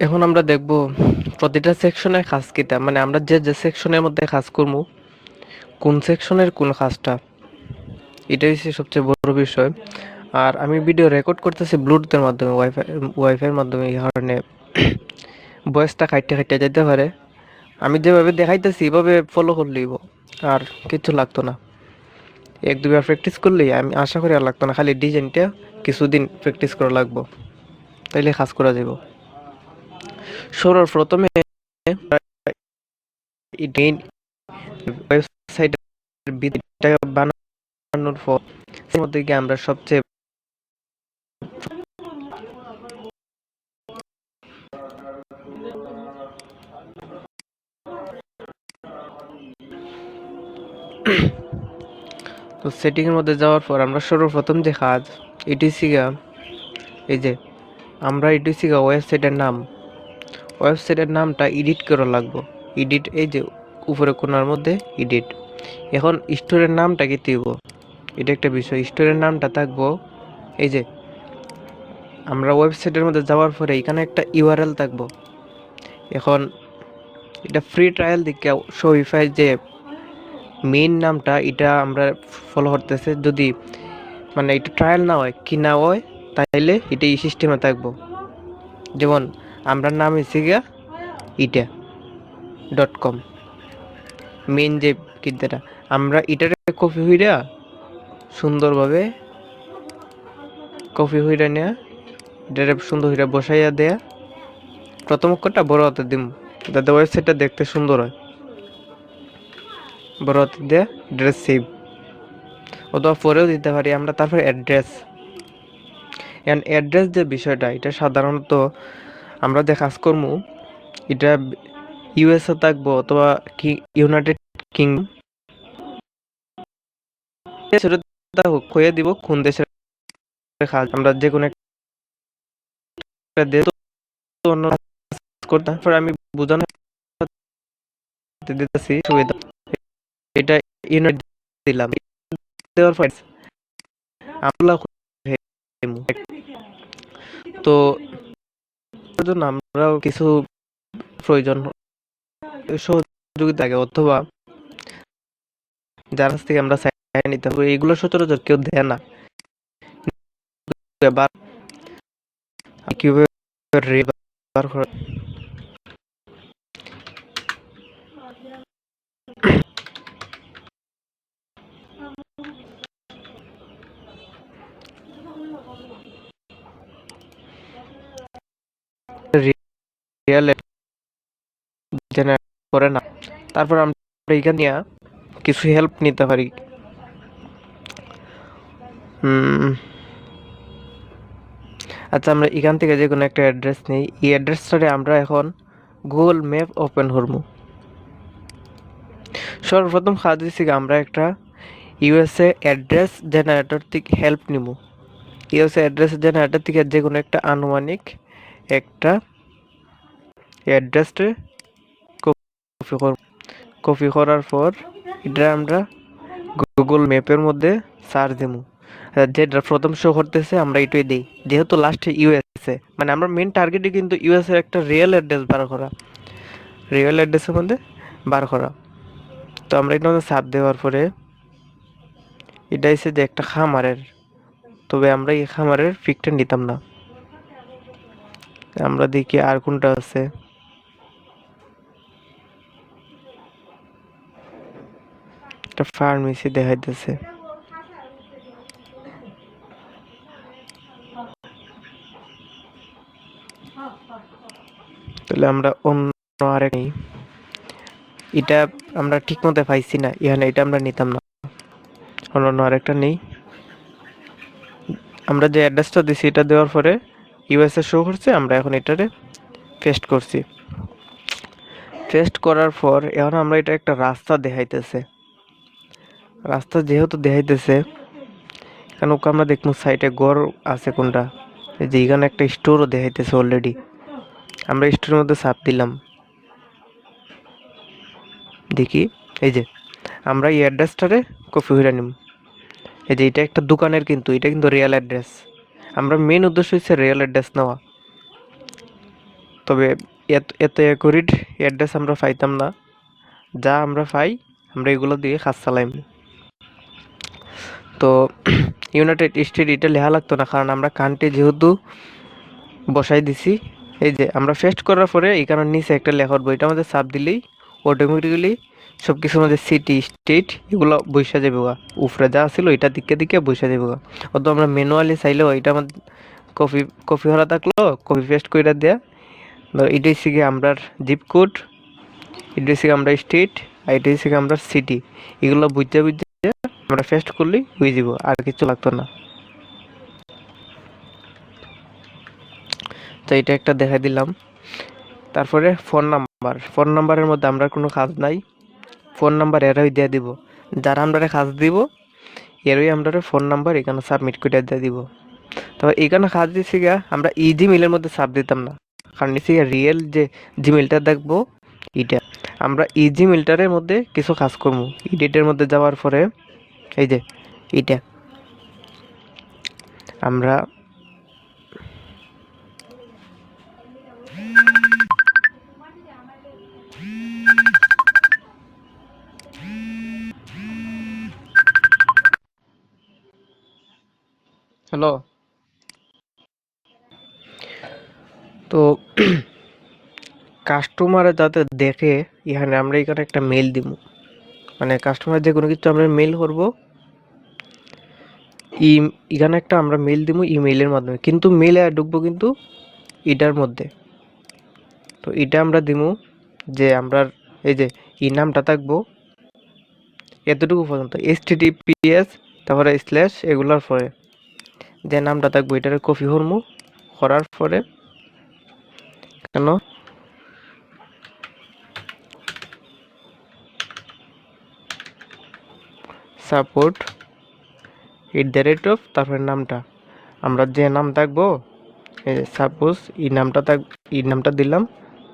এখন আমরা দেখব প্রতিটা সেকশনের কাজ কিটা, মানে আমরা যে যে সেকশনের মধ্যে কাজ করবো কোন সেকশনের কোন কাজটা, এটাই হচ্ছে সবচেয়ে বড় বিষয়। আর আমি ভিডিও রেকর্ড করতেছি ব্লুটুথের মাধ্যমে, ওয়াইফাইয়ের মাধ্যমে, এই কারণে ভয়েসটা কাটতে কাটতে যেতে পারে। আমি যেভাবে দেখাইতেছি এভাবে ফলো করলেই আর কিছু লাগতো না, এক দুবার প্র্যাকটিস করলেই আমি আশা করি আর লাগতো না, খালি ডিজাইনটা কিছুদিন প্র্যাকটিস করা লাগবো, তাইলে কাজ করা যাব। সর্বপ্রথমে মেইন ওয়েবসাইটের ভিত্তিটা বানানোর পর এর মধ্যে গিয়ে আমরা সবচেয়ে তো সেটিং এর মধ্যে যাওয়ার পর আমরা সর্বপ্রথম যে কাজ ইটিসিগা, এই যে আমরা ইটিসিগা ওয়েবসাইটের নামটা এডিট করা লাগবো। এডিট, এই যে উপরে কোণার মধ্যে এডিট। এখন স্টোরের নামটা কি দিব, এটা একটা বিষয়। স্টোরের নামটা থাকবো, এই যে আমরা ওয়েবসাইটের মধ্যে যাওয়ার পরে এখানে একটা ইউআরএল থাকবো। এখন এটা ফ্রি ট্রায়াল দিকে শপিফাই যে মেইন নামটা এটা আমরা ফলো করতেছে, যদি মানে এটা ট্রায়াল না হয় কি না হয় তাইলে এটা এই সিস্টেমে থাকবো। যেমন আমরা নাম হয়েছে গিয়া ইটা .com মেইন যে কিনতেটা, আমরা এটারে কপি হইরা সুন্দরভাবে কপি হইরা নেয়া, এটারে সুন্দর হইরা বসাইয়া দেয়া, প্রথম অক্ষরটা বড় হাতে দিম যাতে ওয়েবসাইটটা দেখতে সুন্দর হয়, বড় হাতে দেয়া, ড্রেস সেভ অথবা পরেও দিতে পারি আমরা। তারপর অ্যাড্রেস, অ্যাড্রেস যে বিষয়টা, এটা সাধারণত আমরা যে কাজ করবো এটা ইউএসএ থাকবো অথবা কি ইউনাইটেড কিংডম, কইয়া দিব কোন দেশের কাজ। আমরা যে কোনো একটা দেশ অন্য করতাম, তারপর আমি বোঝানো দিতেছি সুবিধা, এটা ইউনাইটেড দিলাম, দেওয়ার পর আমরা তো জন্য আমরাও কিছু প্রয়োজন সহযোগিতা আগে, অথবা যার কাছ থেকে আমরা চাই নিতে হবে, এগুলো সচরাচর কেউ দেয় না। এবার কিভাবে রেবার করে রিয়েল জেনারেট করে না, তারপর আমরা এখান নিয়ে কিছু হেল্প নিতে পারি। আচ্ছা, আমরা এখান থেকে যে কোনো একটা অ্যাড্রেস নেই, এই অ্যাড্রেসটারে আমরা এখন গুগল ম্যাপ ওপেন করবো। সর্বপ্রথম কাজ দিচ্ছি আমরা একটা ইউএসএ অ্যাড্রেস জেনারেটর থেকে হেল্প নিব। ইউএসএ অ্যাড্রেস জেনারেটর থেকে যে কোনো একটা আনুমানিক একটা অ্যাড্রেসটা কপি করব। কপি করার পর এটা আমরা গুগল ম্যাপের মধ্যে সার্চ দেবো, যেটা প্রথম শো করতেছে আমরা এটাই দিই, যেহেতু লাস্টে ইউএসএ, মানে আমরা মেন টার্গেটই কিন্তু ইউএসএ একটা রিয়েল অ্যাড্রেস বার করা, রিয়েল অ্যাড্রেসের মধ্যে বার করা। তো আমরা এটা মধ্যে সার্চ দেওয়ার পরে এটা এসে যে একটা খামারের, তবে আমরা এই খামারের পিকটা নিতাম না, আমরা দেখি আর কোনটা আছে। একটা ফার্মেসি দেখাইতেছে, তাহলে আমরা অন্য আরেক নেই, এটা আমরা ঠিক মতো পাইছি না এখানে, এটা আমরা নিতাম না, অন্য আরেকটা নেই। আমরা যে অ্যাড্রেসটা দিছি এটা দেওয়ার পরে ইউএসএ শো করছে, আমরা এখন এটারে পেস্ট করছি। পেস্ট করার পর এখন আমরা এটা একটা রাস্তা দেখাইতেছে, রাস্তা যেহেতু দেখাইতেছে এখন ওকে আমরা দেখবো সাইডে ঘর আছে কোনটা, এই যে এখানে একটা স্টোরও দেখাইতেছে অলরেডি, আমরা স্টোরের মধ্যে চাপ দিলাম, দেখি এই যে আমরা এই অ্যাড্রেসটারে কপি করে নিব। এই যে এটা একটা দোকানের, কিন্তু এটা কিন্তু রিয়েল অ্যাড্রেস, আমরা মেন উদ্দেশ্য হচ্ছে রিয়েল অ্যাড্রেস নেওয়া। তবে এত অ্যাকুরেট অ্যাড্রেস আমরা পাইতাম না। যা আমরা পাই আমরা এগুলো দিয়ে কাজ চালাইম। তো ইউনাইটেড স্টেট এটা লেখা লাগতো না, কারণ আমরা কান্ট্রি যেহেতু বসাই দিছি। এই যে আমরা পেস্ট করার পরে এখানে নিচে একটা লেখার বই, এটা আমাদের চাপ দিলেই অটোমেটিক্যালি সব কিছুর মধ্যে সিটি স্টেট এগুলো বসে যাবে গা, উপরে যা ছিল এটা দিকে দিকে বসে যাবে গা। অত আমরা ম্যানুয়ালি চাইলেও এটা আমাদের কপি কপি করা থাকলো কপি পেস্ট করে দেয়া। এটাই শিখে আমরা জিপ কোড, এটাই শিখে আমরা স্টেট, আর এটাই শিখে আমরা সিটি, এগুলো বুঝতে বুঝতে আমরা পেস্ট করলেই হয়ে যাব, আর কিছু লাগতো না। তো এটা একটা দেখা দিলাম। তারপরে ফোন নাম্বারের মধ্যে আমরা কোনো কাজ নাই, ফোন নাম্বার এরাই দিয়ে দিব। যারা আমরা কাজ দিব এরই আমরা ফোন নাম্বার এখানে সাবমিট করে দিয়ে দিব। তবে এখানে কাজ দিচ্ছি গা আমরা জিমেলের মধ্যে সাব দিতাম না, কারণ নিচে রিয়েল যে জিমেলটা দেখবো এটা আমরা জিমেলটারের মধ্যে কিছু কাজ করবো। এডিটের মধ্যে যাওয়ার পরে এই যে এটা আমরা হ্যালো। তো কাস্টমার যাতে দেখে এখানে আমরা এখানে একটা মেল দিব, মানে কাস্টমার যে কোনো কিছু আমরা মেল করব, এখানে একটা আমরা মেল দিব ইমেইলের মাধ্যমে, কিন্তু মেলে ঢুকবো কিন্তু এটার মধ্যে। তো এটা আমরা দিব যে আমরা এই যে নামটা থাকবো এতটুকু পর্যন্ত HTTPS, তারপরে স্ল্যাশ এগুলোর পরে যে নামটা থাকবো এটারে কপি করবো, করার পরে কেন সাপোর্ট @ তারপরে নামটা আমরা যে নাম থাকবো, এই যে সাপোজ এই নামটা দিলাম,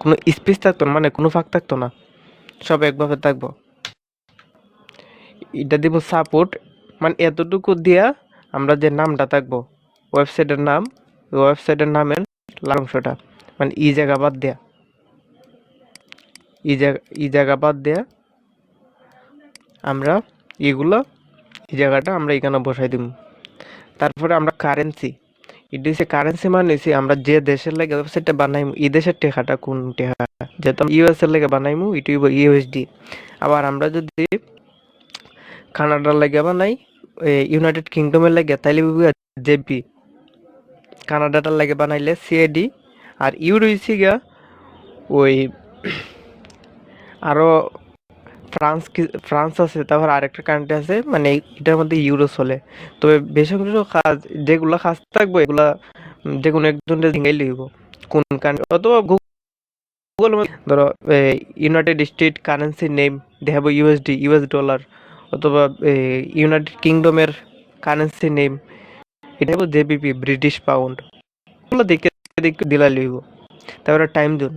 কোনো স্পেস থাকতো না, মানে কোনো ফাঁক থাকতো না, সব একভাবে থাকবো। এটা দিব সাপোর্ট, মানে এতটুকু দিয়া আমরা যে নামটা থাকবো ওয়েবসাইটের নাম, ওয়েবসাইটের নামের অংশটা মানে জায়গা বাদ দেয়া, জায়গা বাদ দেয়া আমরা এগুলো এই জায়গাটা আমরা এখানে বসাই দিব। তারপরে আমরা কারেন্সি, এটা হচ্ছে কারেন্সি, মানে হচ্ছে আমরা যে দেশের লাগে ওয়েবসাইটটা বানাইমু এই দেশের টেকাটা কোন টেকা, যেহেতু ইউএস এর লাগে বানাইমু এটা হইব ইউএসডি। আবার আমরা যদি কানাডার লাগে বানাই, ইউনাইটেড কিংডমের লাগে তাইলে জেপি, কানাডাটার লাগে বানাইলে সিএডি। আর ইউরো হচ্ছে গিয়া ওই আরো ফ্রান্স আছে, তারপর আরেকটা কান্ট্রি আছে, মানে এটার মধ্যে ইউরো চলে। তবে বেশ কিছু কাজ যেগুলো কাজ থাকবো এগুলা যে কোনো একজনের জিঙ্গাই লিখব কোন কান্ট্রি, অথবা গুগল ধরো ইউনাইটেড স্টেট কারেন্সি নেম দেখাবো ইউএসডি, ইউএস ডলার, অথবা ইউনাইটেড কিংডমের কারেন্সি নেম এটা হবো জেবিপি, ব্রিটিশ পাউন্ড। এগুলো দেখে দেখে দিলা লিখব। তারপরে টাইম জোন,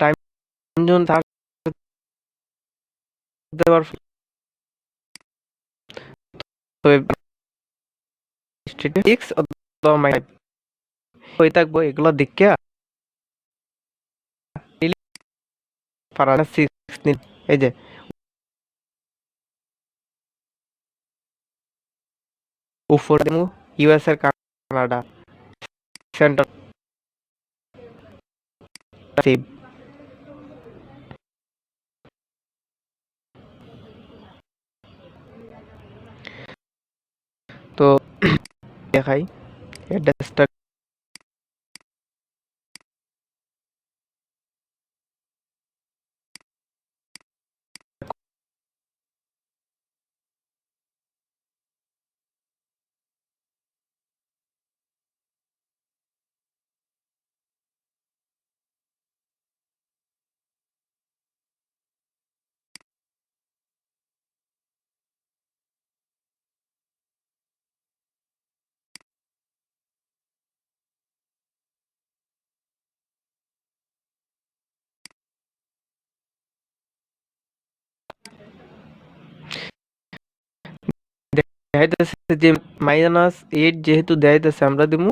টাইম জোন দেওয়ার তবে স্ট্যাটিস্টিক্স অথবা হয়ে থাকবো এগুলো দেখে এই যে উপরে ইউএস এর কানাডা সেন্টার সেভ। তো দেখাই অ্যাড্রেসটা দেখাইতেছে যে -8 যেহেতু দেখাইতেছে আমরা দিমু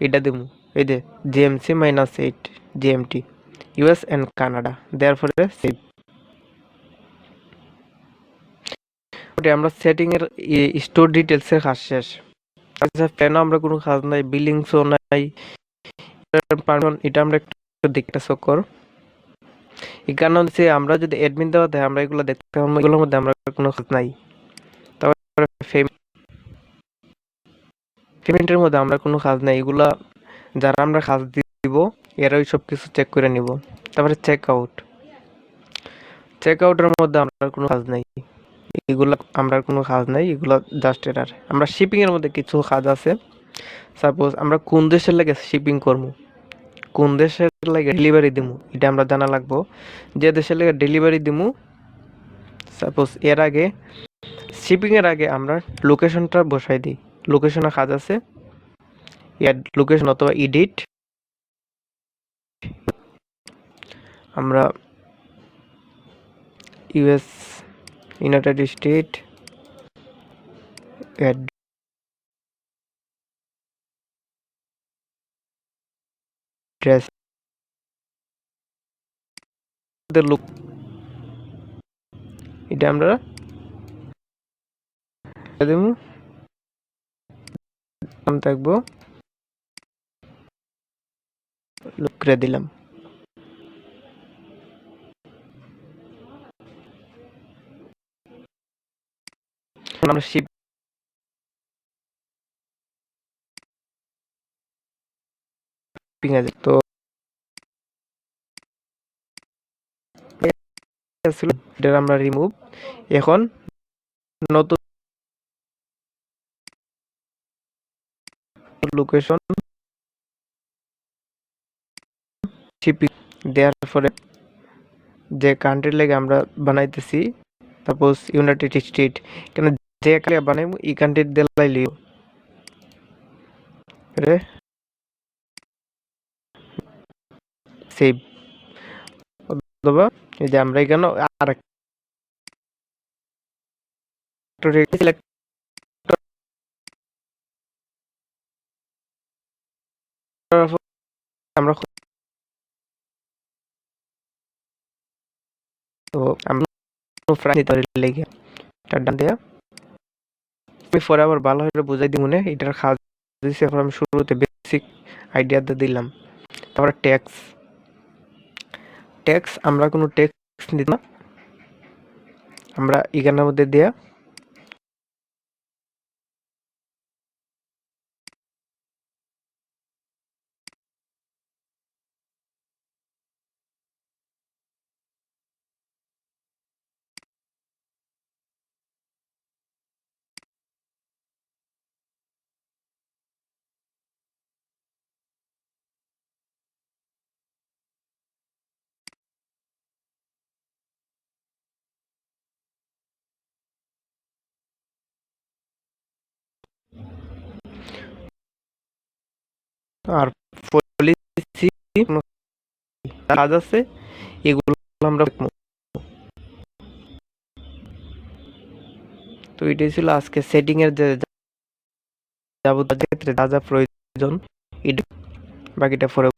এটা দিমু এই যে GMC -8 GMT US and Canada therefore save ওটা আমরা সেটিং এর স্টোর ডিটেইলস এর কাজ শেষ আচ্ছা কেন আমরা কোনো কাজ নাই বিলিংসও নাই পারমান এটা আমরা একটু দেখতে সকর এই কারণে হচ্ছে আমরা যদি অ্যাডমিন দেওয়া দেয় আমরা এগুলো দেখতে পারবো এগুলোর মধ্যে আমরা কোনো কাজ নাই তারপরে পেমেন্টের মধ্যে আমরা কোনো কাজ নাই এগুলা যারা আমরা কাজ দিব এরাই সব কিছু চেক করে নিব তারপরে চেক আউটের মধ্যে আমরা কোনো কাজ নাই এগুলা আমরা কোনো কাজ নাই এগুলা জাস্ট এরার আমরা শিপিং এর মধ্যে কিছু কাজ আছে সাপোজ আমরা কোন দেশের লাগে শিপিং করব কোন দেশের লাগে ডেলিভারি দিমু এটা আমরা জানা লাগবো যে দেশের লাগে ডেলিভারি দিমু সাপোজ এর আগে শিপিং এর আগে আমরা লোকেশনটা বসাই দিই লোকেশনের কাজ আছে এড লোকেশন অথবা এডিট আমরা ইউএস ইউনাইটেড স্টেট অ্যাড্রেস লোক এটা আমরা দেবো নাম থাকবো লোক করে দিলাম আমরা শিপিং আছে তো এটা আমরা রিমুভ এখন নতুন লোকেশন শিপিং দেওয়ার পরে যে কান্ট্রি লাগে আমরা বানাইতেছি সাপোজ ইউনাইটেড স্টেট কেন যে কান্ট্রি বানাইবো এই কান্ট্রি দেলাই লিও রে সেভ অথবা এই যে আমরা এখানে আরেকটা সিলেক্ট আমরা তো আমরা ফ্রাই নিতে লেগে ডান দেয়া আমি পরে আবার ভালো করে বুঝাই দিব না এটার কাজ দিয়েছি এখন আমি শুরুতে বেসিক আইডিয়া দিলাম তারপরে ট্যাক্স আমরা কোনো ট্যাক্স নিত না আমরা এখানের মধ্যে দেয়া আর পলিসি কাজ আছে এগুলো আমরা তো এটাই ছিল আজকে সেটিং এর যে যাবতীয় ক্ষেত্রে যা যা প্রয়োজন বাকিটা পরে